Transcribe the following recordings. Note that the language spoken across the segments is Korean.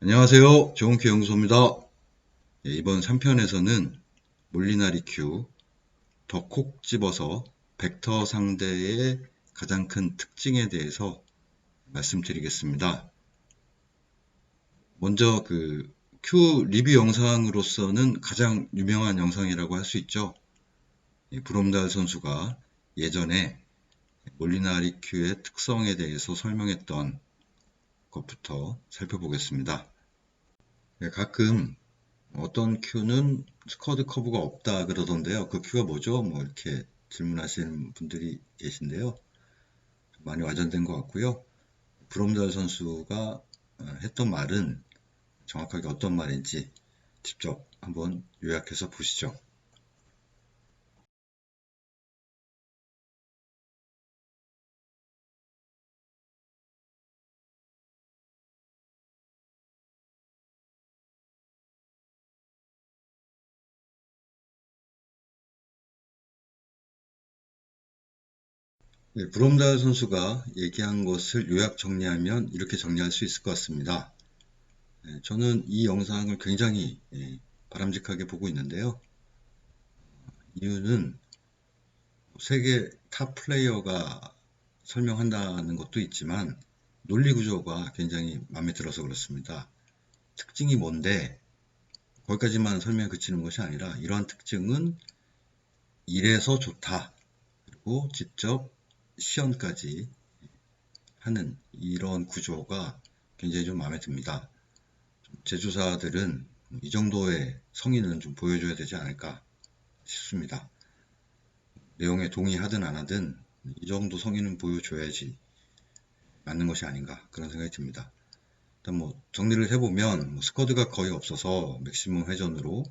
안녕하세요. 좋은큐 연구소입니다. 이번 3편에서는 몰리나리 큐, 더 콕 집어서 벡터 상대의 가장 큰 특징에 대해서 말씀드리겠습니다. 먼저 큐 리뷰 영상으로서는 가장 유명한 영상이라고 할 수 있죠. 브롬달 선수가 예전에 몰리나리 큐의 특성에 대해서 설명했던 것부터 살펴보겠습니다. 가끔 어떤 큐는 스쿼드 커브가 없다 그러던데요. 그 큐가 뭐죠? 뭐 이렇게 질문하시는 분들이 계신데요. 많이 와전된 것 같고요. 브롬달 선수가 했던 말은 정확하게 어떤 말인지 직접 한번 요약해서 보시죠. 브롬달 선수가 얘기한 것을 요약 정리하면 이렇게 정리할 수 있을 것 같습니다. 저는 이 영상을 굉장히 바람직하게 보고 있는데요. 이유는 세계 탑 플레이어가 설명한다는 것도 있지만 논리 구조가 굉장히 마음에 들어서 그렇습니다. 특징이 뭔데 거기까지만 설명에 그치는 것이 아니라 이러한 특징은 이래서 좋다. 그리고 직접 시연까지 하는 이런 구조가 굉장히 좀 마음에 듭니다. 제조사들은 이 정도의 성의는 좀 보여줘야 되지 않을까 싶습니다. 내용에 동의하든 안 하든 이 정도 성의는 보여줘야지 맞는 것이 아닌가 그런 생각이 듭니다. 일단 뭐 정리를 해보면 스쿼드가 거의 없어서 맥시멈 회전으로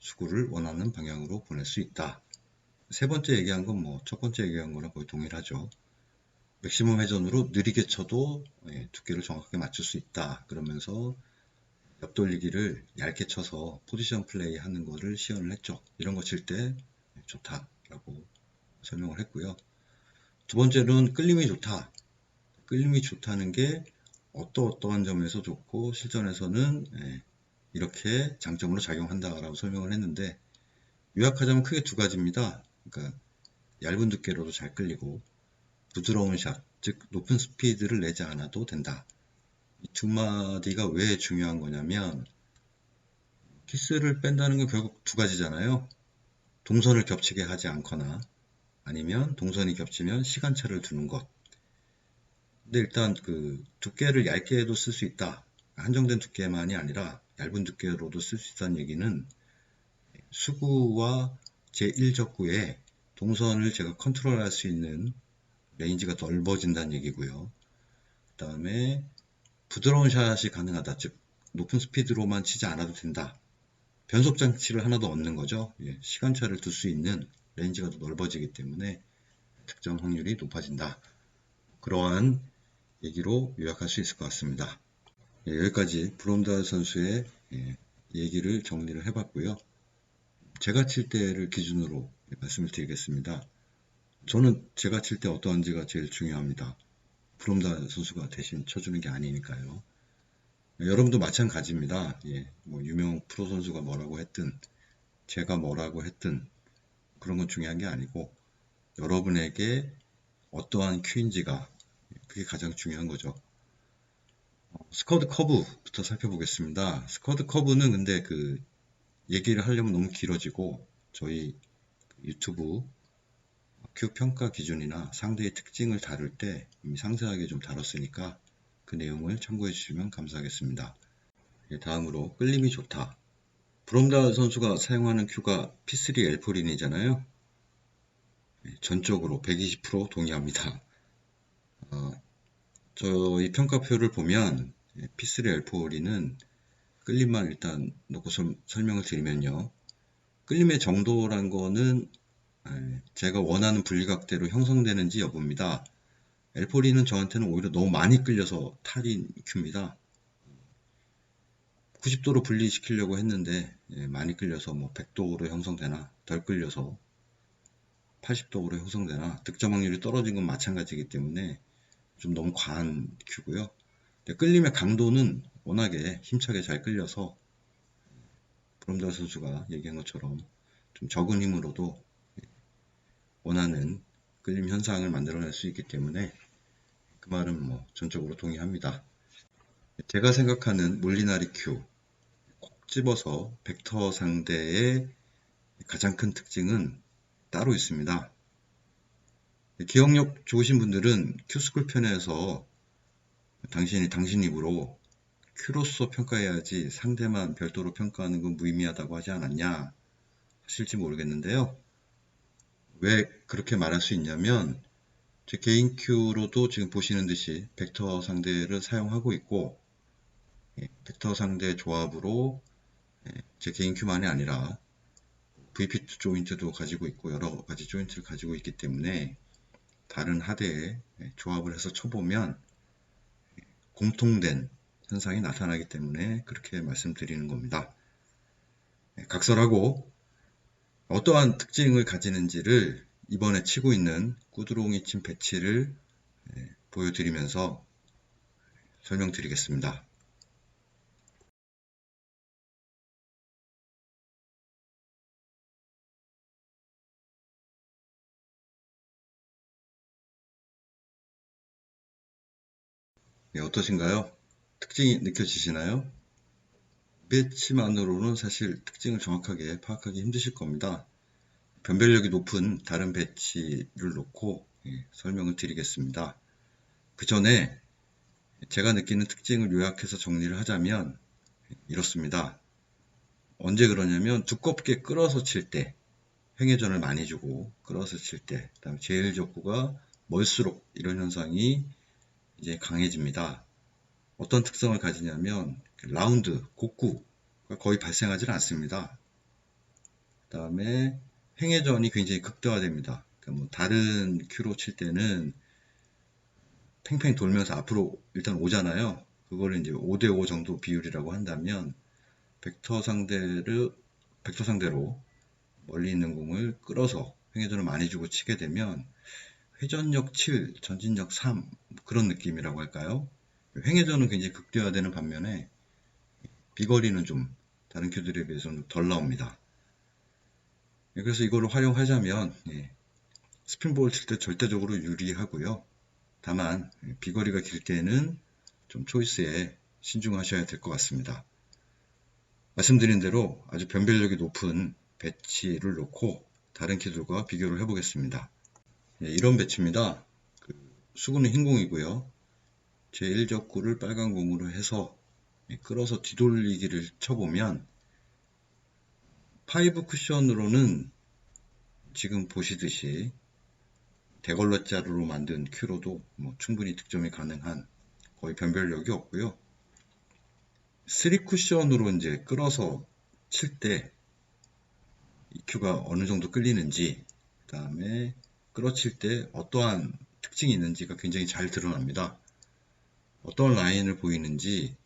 수구를 원하는 방향으로 보낼 수 있다. 세 번째 얘기한 건 뭐 첫 번째 얘기한 거랑 거의 동일하죠. 맥시멈 회전으로 느리게 쳐도 두께를 정확하게 맞출 수 있다. 그러면서 옆돌리기를 얇게 쳐서 포지션 플레이 하는 거를 시연을 했죠. 이런 거 칠 때 좋다라고 설명을 했고요. 두 번째로는 끌림이 좋다. 끌림이 좋다는 게 어떠한 점에서 좋고 실전에서는 이렇게 장점으로 작용한다라고 설명을 했는데 요약하자면 크게 두 가지입니다. 그러니까 얇은 두께로도 잘 끌리고 부드러운 샷, 즉 높은 스피드를 내지 않아도 된다. 이 두 마디가 왜 중요한 거냐면 키스를 뺀다는 건 결국 두 가지잖아요. 동선을 겹치게 하지 않거나 아니면 동선이 겹치면 시간차를 두는 것. 근데 일단 두께를 얇게 해도 쓸 수 있다. 한정된 두께만이 아니라 얇은 두께로도 쓸 수 있다는 얘기는 수구와 제1적구에 동선을 제가 컨트롤할 수 있는 레인지가 넓어진다는 얘기고요. 그 다음에 부드러운 샷이 가능하다. 즉 높은 스피드로만 치지 않아도 된다. 변속 장치를 하나 더 얻는 거죠. 시간차를 둘 수 있는 레인지가 더 넓어지기 때문에 득점 확률이 높아진다. 그러한 얘기로 요약할 수 있을 것 같습니다. 여기까지 브롬달 선수의 얘기를 정리를 해봤고요. 제가 칠 때를 기준으로 말씀을 드리겠습니다. 저는 제가 칠 때 어떠한지가 제일 중요합니다. 브롬달 선수가 대신 쳐주는 게 아니니까요. 여러분도 마찬가지입니다. 뭐 유명 프로 선수가 뭐라고 했든 제가 뭐라고 했든 그런 건 중요한 게 아니고 여러분에게 어떠한 큐인지가 그게 가장 중요한 거죠. 스쿼드 커브부터 살펴보겠습니다. 스쿼드 커브는 근데 얘기를 하려면 너무 길어지고 저희 유튜브 큐 평가 기준이나 상대의 특징을 다룰 때 이미 상세하게 좀 다뤘으니까 그 내용을 참고해 주시면 감사하겠습니다. 다음으로 끌림이 좋다. 브롬달 선수가 사용하는 큐가 P3 L4린이잖아요. 전적으로 120% 동의합니다. 저희 평가표를 보면 P3 L4린은 끌림만 일단 놓고 설명을 드리면요. 끌림의 정도란 거는 제가 원하는 분리각대로 형성되는지 여부입니다. L4린은 저한테는 오히려 너무 많이 끌려서 탈인 큐입니다. 90도로 분리시키려고 했는데 많이 끌려서 뭐 100도로 형성되나 덜 끌려서 80도로 형성되나 득점 확률이 떨어진 건 마찬가지이기 때문에 좀 너무 과한 큐고요. 끌림의 강도는 워낙에 힘차게 잘 끌려서 브롬달 선수가 얘기한 것처럼 좀 적은 힘으로도 원하는 끌림 현상을 만들어낼 수 있기 때문에 그 말은 뭐 전적으로 동의합니다. 제가 생각하는 물리나리 큐, 콕 집어서 벡터 상대의 가장 큰 특징은 따로 있습니다. 기억력 좋으신 분들은 큐스쿨 편에서 당신 입으로 큐로서 평가해야지 상대만 별도로 평가하는 건 무의미하다고 하지 않았냐 하실지 모르겠는데요. 왜 그렇게 말할 수 있냐면 제 개인 큐로도 지금 보시는 듯이 벡터 상대를 사용하고 있고 벡터 상대 조합으로 제 개인 큐만이 아니라 VP 조인트도 가지고 있고 여러 가지 조인트를 가지고 있기 때문에 다른 하드에 조합을 해서 쳐보면 공통된 현상이 나타나기 때문에 그렇게 말씀드리는 겁니다. 각설하고 어떠한 특징을 가지는지를 이번에 치고 있는 꾸드롱이 친 배치를 보여드리면서 설명드리겠습니다. 어떠신가요? 특징이 느껴지시나요? 배치만으로는 사실 특징을 정확하게 파악하기 힘드실 겁니다. 변별력이 높은 다른 배치를 놓고 설명을 드리겠습니다. 그 전에 제가 느끼는 특징을 요약해서 정리를 하자면 이렇습니다. 언제 그러냐면 두껍게 끌어서 칠 때, 횡회전을 많이 주고 끌어서 칠 때, 그다음에 제일 적구가 멀수록 이런 현상이 이제 강해집니다. 어떤 특성을 가지냐면 라운드, 곡구가 거의 발생하지 않습니다. 그 다음에 횡회전이 굉장히 극대화됩니다. 그러니까 뭐 다른 큐로 칠 때는 팽팽 돌면서 앞으로 일단 오잖아요. 그거를 이제 5대5 정도 비율이라고 한다면 벡터 상대로 멀리 있는 공을 끌어서 횡회전을 많이 주고 치게 되면 회전력 7, 전진력 3 그런 느낌이라고 할까요? 횡회전은 굉장히 극대화되는 반면에 비거리는 좀 다른 큐들에 비해서는 덜 나옵니다. 그래서 이거를 활용하자면 스핀볼 칠 때 절대적으로 유리하고요. 다만 비거리가 길 때는 좀 초이스에 신중하셔야 될 것 같습니다. 말씀드린 대로 아주 변별력이 높은 배치를 놓고 다른 큐들과 비교를 해보겠습니다. 이런 배치입니다. 수구는 흰 공이고요. 제1적구를 빨간 공으로 해서 끌어서 뒤돌리기를 쳐보면 5 쿠션으로는 지금 보시듯이 대걸러 자루로 만든 큐로도 충분히 득점이 가능한 거의 변별력이 없고요. 3 쿠션으로 이제 끌어서 칠 때 이 큐가 어느 정도 끌리는지, 그 다음에 끌어칠 때 어떠한 특징이 있는지가 굉장히 잘 드러납니다. 어떤 라인을 보이는지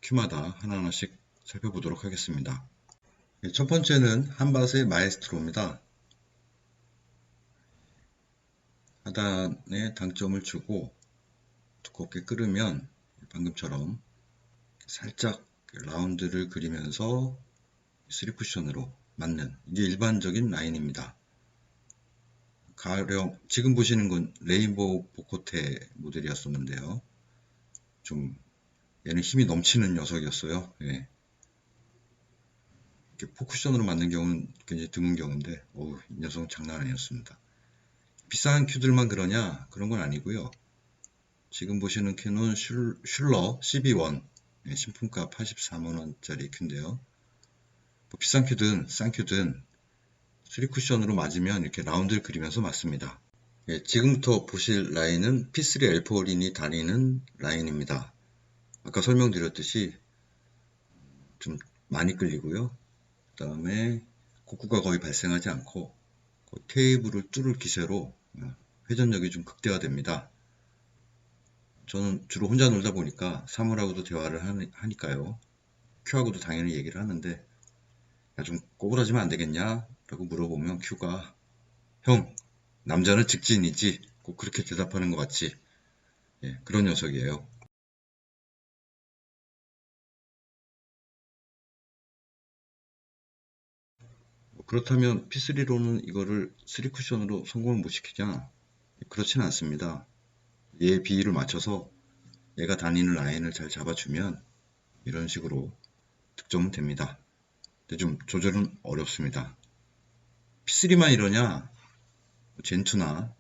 큐마다 하나하나씩 살펴보도록 하겠습니다. 첫 번째는 한밭의 마에스트로입니다. 하단에 당점을 주고 두껍게 끓으면 방금처럼 살짝 라운드를 그리면서 3쿠션으로 맞는 이게 일반적인 라인입니다. 가령 지금 보시는 건 레인보우 보코테 모델이었었는데요. 좀 얘는 힘이 넘치는 녀석이었어요. 이렇게 포쿠션으로 맞는 경우는 굉장히 드문 경우인데 이 녀석은 장난 아니었습니다. 비싼 큐들만 그러냐? 그런 건 아니고요. 지금 보시는 큐는 슐러 CB1 신품가 84만원짜리 큐인데요. 비싼 큐든 싼 큐든 3쿠션으로 맞으면 이렇게 라운드를 그리면서 맞습니다. 지금부터 보실 라인은 P3 L4린이 다니는 라인입니다. 아까 설명드렸듯이 좀 많이 끌리고요. 그 다음에 곡구가 거의 발생하지 않고 거의 테이블을 뚫을 기세로 회전력이 좀 극대화됩니다. 저는 주로 혼자 놀다 보니까 사물하고도 대화를 하니까요. 큐하고도 당연히 얘기를 하는데 야, 좀 꼬부라지면 안 되겠냐? 라고 물어보면 큐가 형, 남자는 직진이지 꼭 그렇게 대답하는 것 같지? 그런 녀석이에요. 그렇다면 P3로는 이거를 3쿠션으로 성공을 못 시키냐? 그렇지는 않습니다. 얘의 비율을 맞춰서 얘가 다니는 라인을 잘 잡아주면 이런 식으로 득점은 됩니다. 근데 좀 조절은 어렵습니다. P3만 이러냐? 젠2나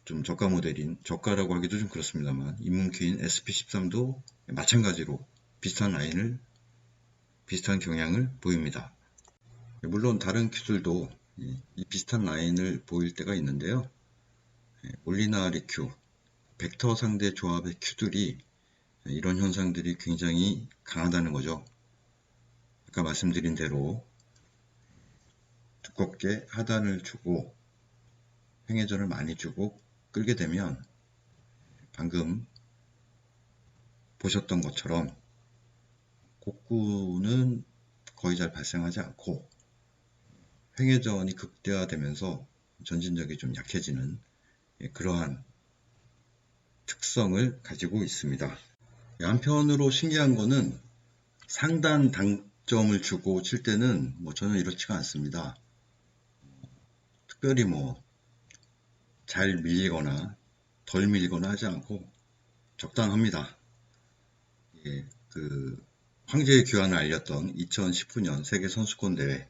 좀 저가 모델인, 저가라고 하기도 좀 그렇습니다만, 입문큐인 SP13도 마찬가지로 비슷한 라인을, 비슷한 경향을 보입니다. 물론 다른 큐들도 이 비슷한 라인을 보일 때가 있는데요. 올리나리 큐, 벡터 상대 조합의 큐들이 이런 현상들이 굉장히 강하다는 거죠. 아까 말씀드린 대로 두껍게 하단을 주고 횡회전을 많이 주고 끌게 되면 방금 보셨던 것처럼 곡구는 거의 잘 발생하지 않고 횡회전이 극대화되면서 전진력이 좀 약해지는 그러한 특성을 가지고 있습니다. 한편으로 신기한 거는 상단 당점을 주고 칠 때는 전혀 이렇지가 않습니다. 특별히 잘 밀리거나 덜 밀리거나 하지 않고 적당합니다. 그 황제의 귀환을 알렸던 2019년 세계 선수권 대회,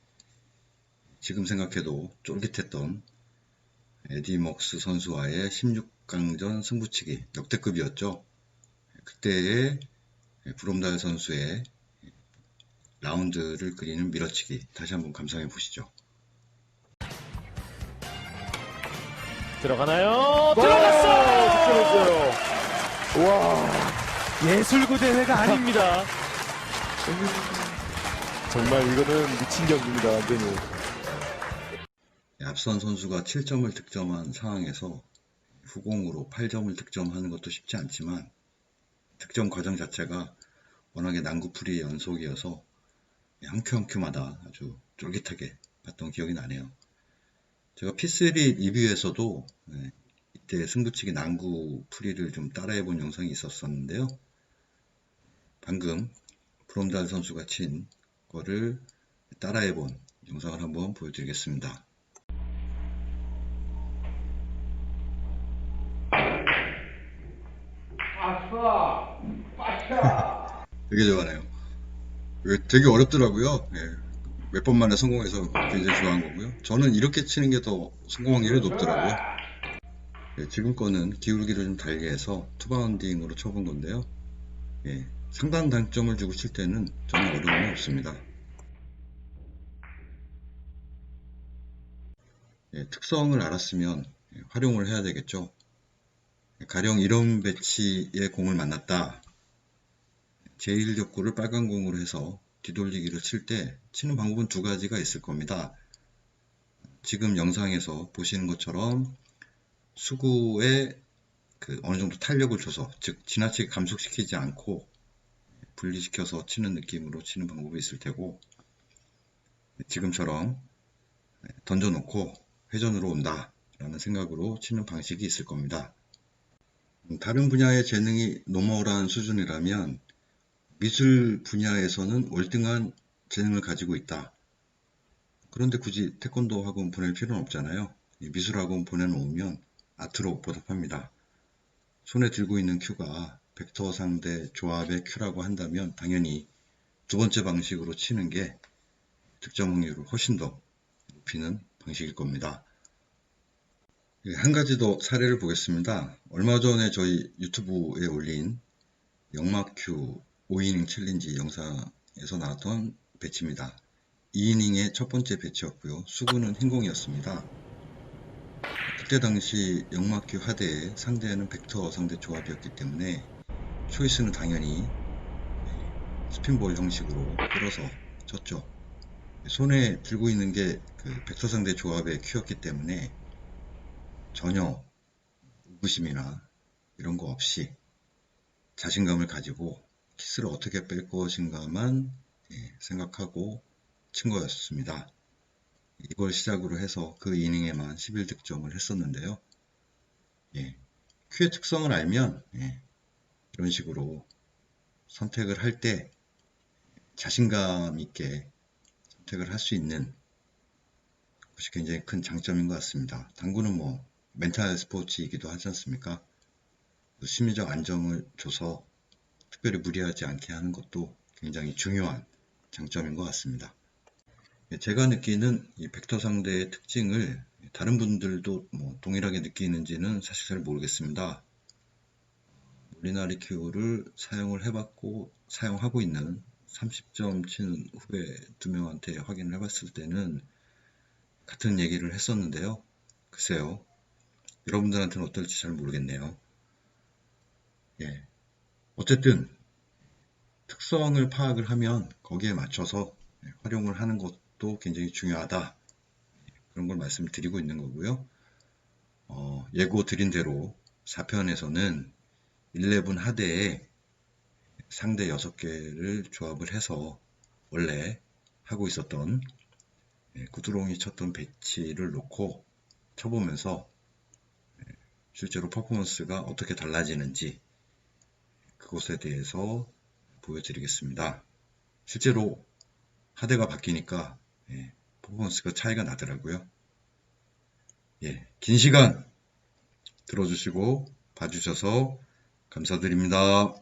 지금 생각해도 쫄깃했던 에디 먹스 선수와의 16강전 승부치기 역대급이었죠. 그때의 브롬달 선수의 라운드를 그리는 밀어치기 다시 한번 감상해 보시죠. 들어가나요? 들어갔어요! 득점했어요. 와, 예술구 대회가 아닙니다. 정말 이거는 미친 경기입니다, 완전히. 앞선 선수가 7점을 득점한 상황에서 후공으로 8점을 득점하는 것도 쉽지 않지만 득점 과정 자체가 워낙에 난구풀이 연속이어서 한 큐 한 큐마다 아주 쫄깃하게 봤던 기억이 나네요. 제가 P3 리뷰에서도 이때 승부치기 난구풀이를 좀 따라해 본 영상이 있었었는데요. 방금 브롬달 선수가 친 거를 따라해 본 영상을 한번 보여드리겠습니다. 되게 좋아하네요. 되게 어렵더라고요. 몇 번 만에 성공해서 굉장히 좋아한 거고요. 저는 이렇게 치는 게 더 성공 확률이 높더라고요. 지금 거는 기울기를 좀 달리 해서 투바운딩으로 쳐본 건데요. 상단 당점을 주고 칠 때는 전혀 어려움이 없습니다. 특성을 알았으면 활용을 해야 되겠죠. 가령 이런 배치의 공을 만났다. 제1격구를 빨간 공으로 해서 뒤돌리기를 칠 때 치는 방법은 두 가지가 있을 겁니다. 지금 영상에서 보시는 것처럼 수구에 어느 정도 탄력을 줘서, 즉 지나치게 감속시키지 않고 분리시켜서 치는 느낌으로 치는 방법이 있을 테고, 지금처럼 던져놓고 회전으로 온다 라는 생각으로 치는 방식이 있을 겁니다. 다른 분야의 재능이 노멀한 수준이라면 미술 분야에서는 월등한 재능을 가지고 있다. 그런데 굳이 태권도 학원 보낼 필요는 없잖아요. 미술 학원 보내놓으면 아트로 보답합니다. 손에 들고 있는 큐가 벡터 상대 조합의 큐라고 한다면 당연히 두 번째 방식으로 치는 게 득점 확률을 훨씬 더 높이는 방식일 겁니다. 한 가지 더 사례를 보겠습니다. 얼마 전에 저희 유튜브에 올린 영막큐 5이닝 챌린지 영상에서 나왔던 배치입니다. 2이닝의 첫 번째 배치였고요. 수구는 흰공이었습니다. 그때 당시 영막큐 하대의 상대는 벡터 상대 조합이었기 때문에 초이스는 당연히 스핀볼 형식으로 끌어서 쳤죠. 손에 들고 있는 게 벡터 상대 조합의 큐였기 때문에 전혀 의구심이나 이런 거 없이 자신감을 가지고 키스를 어떻게 뺄 것인가만 생각하고 친 거였습니다. 이걸 시작으로 해서 그 이닝에만 11득점을 했었는데요. 큐의 특성을 알면 이런 식으로 선택을 할 때 자신감 있게 선택을 할 수 있는 그것이 굉장히 큰 장점인 것 같습니다. 당구는 뭐 멘탈 스포츠이기도 하지 않습니까? 심리적 안정을 줘서 특별히 무리하지 않게 하는 것도 굉장히 중요한 장점인 것 같습니다. 제가 느끼는 이 벡터 상대의 특징을 다른 분들도 뭐 동일하게 느끼는지는 사실 잘 모르겠습니다. 모리나리 큐를 사용을 해봤고 사용하고 있는 30점 치는 후배 2명한테 확인을 해봤을 때는 같은 얘기를 했었는데요. 글쎄요, 여러분들한테는 어떨지 잘 모르겠네요. 예, 어쨌든 특성을 파악을 하면 거기에 맞춰서 활용을 하는 것도 굉장히 중요하다, 그런 걸 말씀드리고 있는 거고요. 예고 드린 대로 4편에서는 11 하대에 상대 6개를 조합을 해서 원래 하고 있었던 구두롱이 쳤던 배치를 놓고 쳐보면서 실제로 퍼포먼스가 어떻게 달라지는지 그것에 대해서 보여드리겠습니다. 실제로 하대가 바뀌니까 퍼포먼스가 차이가 나더라고요. 긴 시간 들어주시고 봐주셔서 감사드립니다.